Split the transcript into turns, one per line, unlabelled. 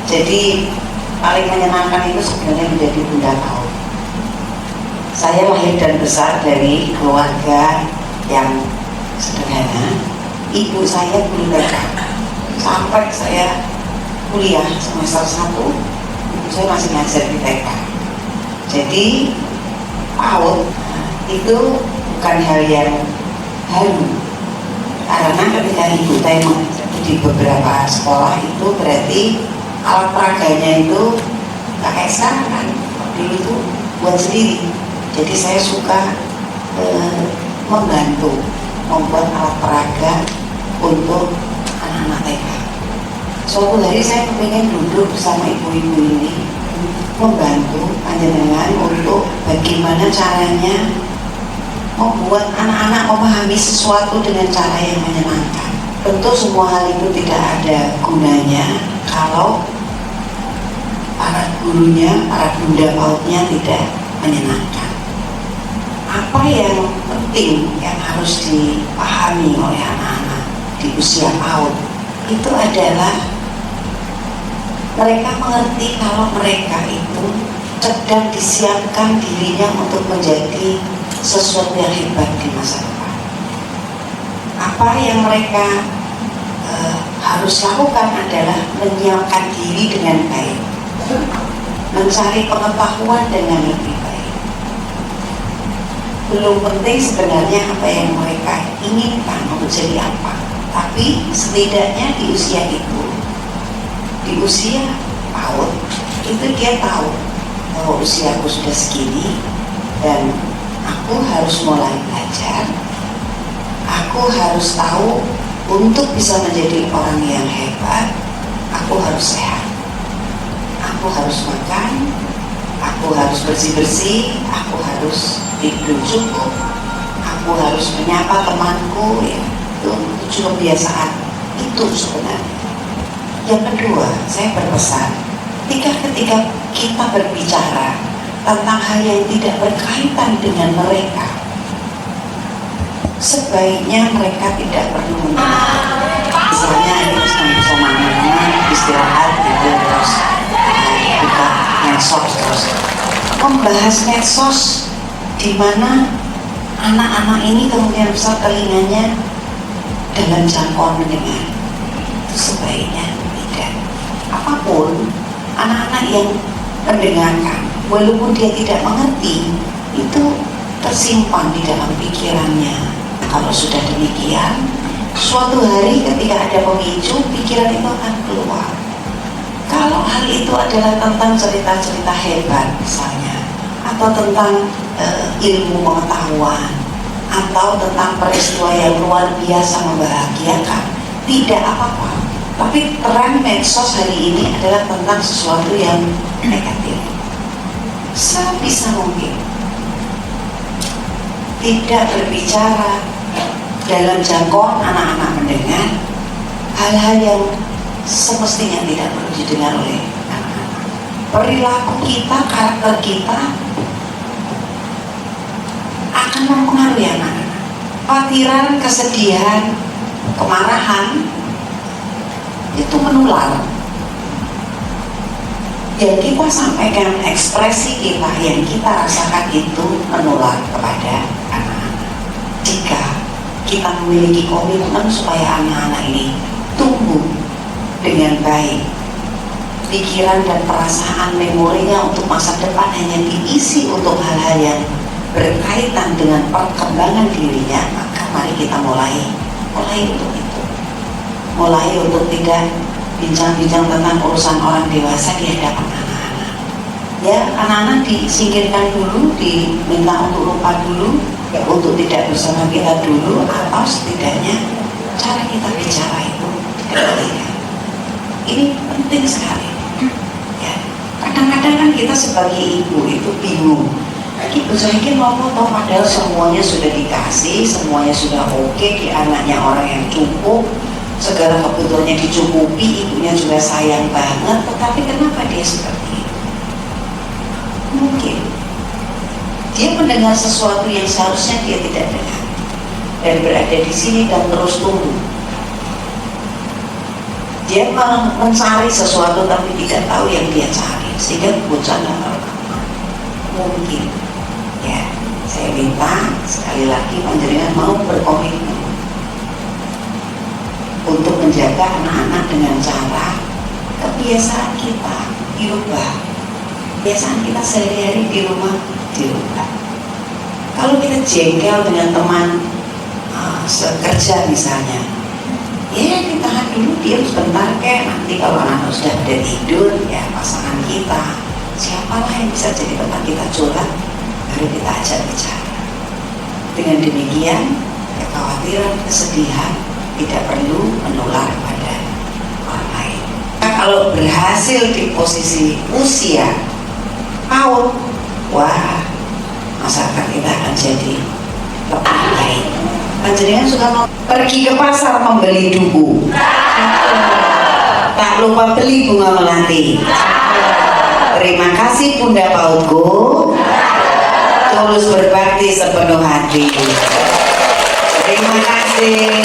Jadi paling menyenangkan itu sebenarnya menjadi bunda PAUD. Saya lahir dan besar dari keluarga yang sederhana. Ibu saya guru TK. Sampai saya kuliah semester 1, ibu saya masih ngajar di TK. Jadi PAUD itu bukan hal yang halu, karena ketika ibu saya mengajar di beberapa sekolah itu berarti alat peraganya itu nggak kayak sekarang kan, dulu itu buat sendiri. Jadi saya suka membantu membuat alat peraga untuk anak-anak TK. Suatu hari saya kepingin duduk bersama ibu-ibu ini membantu panjenengan untuk bagaimana caranya membuat anak-anak memahami sesuatu dengan cara yang menyenangkan. Tentu semua hal itu tidak ada gunanya kalau para gurunya, para bunda PAUD-nya tidak menyenangkan. Apa yang penting yang harus dipahami oleh anak-anak di usia PAUD itu adalah mereka mengerti kalau mereka itu sedang disiapkan dirinya untuk menjadi sesuatu yang hebat di masa depan. Apa yang mereka harus lakukan adalah menyiapkan diri dengan baik, mencari pengetahuan dengan lebih baik. Belum penting sebenarnya apa yang mereka inginkan untuk jadi apa, tapi setidaknya di usia itu, di usia PAUD itu dia tahu bahwa usiaku sudah segini dan aku harus mulai belajar. Aku harus tahu untuk bisa menjadi orang yang hebat, aku harus sehat, aku harus makan, aku harus bersih-bersih, aku harus tidur cukup, aku harus menyapa temanku, ya, itu kebiasaan itu sebenarnya. Yang kedua, saya berpesan, ketika kita berbicara tentang hal yang tidak berkaitan dengan mereka, sebaiknya mereka tidak perlu mendengar. Misalnya ini bersama anak istirahat gitu, terus buka medsos, terus membahas medsos di mana anak-anak ini kemudian besar telinganya dalam jangkauan mendengar. Itu sebaiknya tidak. Apapun anak-anak yang mendengarkan, walaupun dia tidak mengerti, itu tersimpan di dalam pikirannya. Kalau sudah demikian, suatu hari ketika ada pemicu, pikiran itu akan keluar. Kalau hal itu adalah tentang cerita-cerita hebat misalnya, atau tentang ilmu pengetahuan, atau tentang peristiwa yang luar biasa membahagiakan, tidak apa-apa. Tapi tren medsos hari ini adalah tentang sesuatu yang negatif. Sebisa mungkin tidak berbicara dalam jangkauan anak-anak mendengar hal-hal yang semestinya tidak perlu didengar oleh anak-anak. Perilaku kita, karakter kita akan mempengaruhi anak-anak. Khawatiran, kesedihan, kemarahan itu menular. Yang kita sampaikan, ekspresi kita yang kita rasakan itu menular kepada anak-anak. Jika kita memiliki komitmen supaya anak-anak ini tumbuh dengan baik, pikiran dan perasaan memorinya untuk masa depan hanya diisi untuk hal-hal yang berkaitan dengan perkembangan dirinya, maka mari kita mulai untuk itu. Mulai untuk tidak bincang-bincang tentang urusan orang dewasa di hadapan anak-anak. Ya, anak-anak disingkirkan dulu, diminta untuk lupa dulu, ya, untuk tidak bersama kita dulu, atau setidaknya cara kita bicara itu tidak. Ini penting sekali. Ya, kadang-kadang kan kita sebagai ibu itu bingung. Ibu saya ini mau tahu padahal semuanya sudah dikasih, semuanya sudah oke, di anaknya orang yang cukup, segala kebutuhannya dicukupi, ibunya juga sayang banget, tetapi kenapa dia seperti itu? Mungkin dia mendengar sesuatu yang seharusnya dia tidak dengar dan berada di sini dan terus tumbuh. Dia mencari sesuatu tapi tidak tahu yang dia cari, sehingga kebocoran mungkin. Ya, saya minta sekali lagi panjenengan mau berkomitmen untuk menjaga anak-anak dengan cara kebiasaan kita dirubah. Kebiasaan kita sehari-hari di rumah dirubah. Kalau kita jengkel dengan teman sekerja misalnya, ya ditahan dulu, diam sebentar, nanti kalau anak sudah pada tidur, ya pasangan kita siapalah yang bisa jadi tempat kita curhat, baru kita ajak bicara. Dengan demikian kekhawatiran, kesedihan tidak perlu menular pada orang lain. Nah, kalau berhasil di posisi usia PAUD, wah, masyarakat kita akan jadi lebih baik. Panjenengan suka mau pergi ke pasar membeli duku, tak lupa beli bunga melati. Terima kasih Bunda PAUDku, tulus berbakti sepenuh hati. Terima kasih.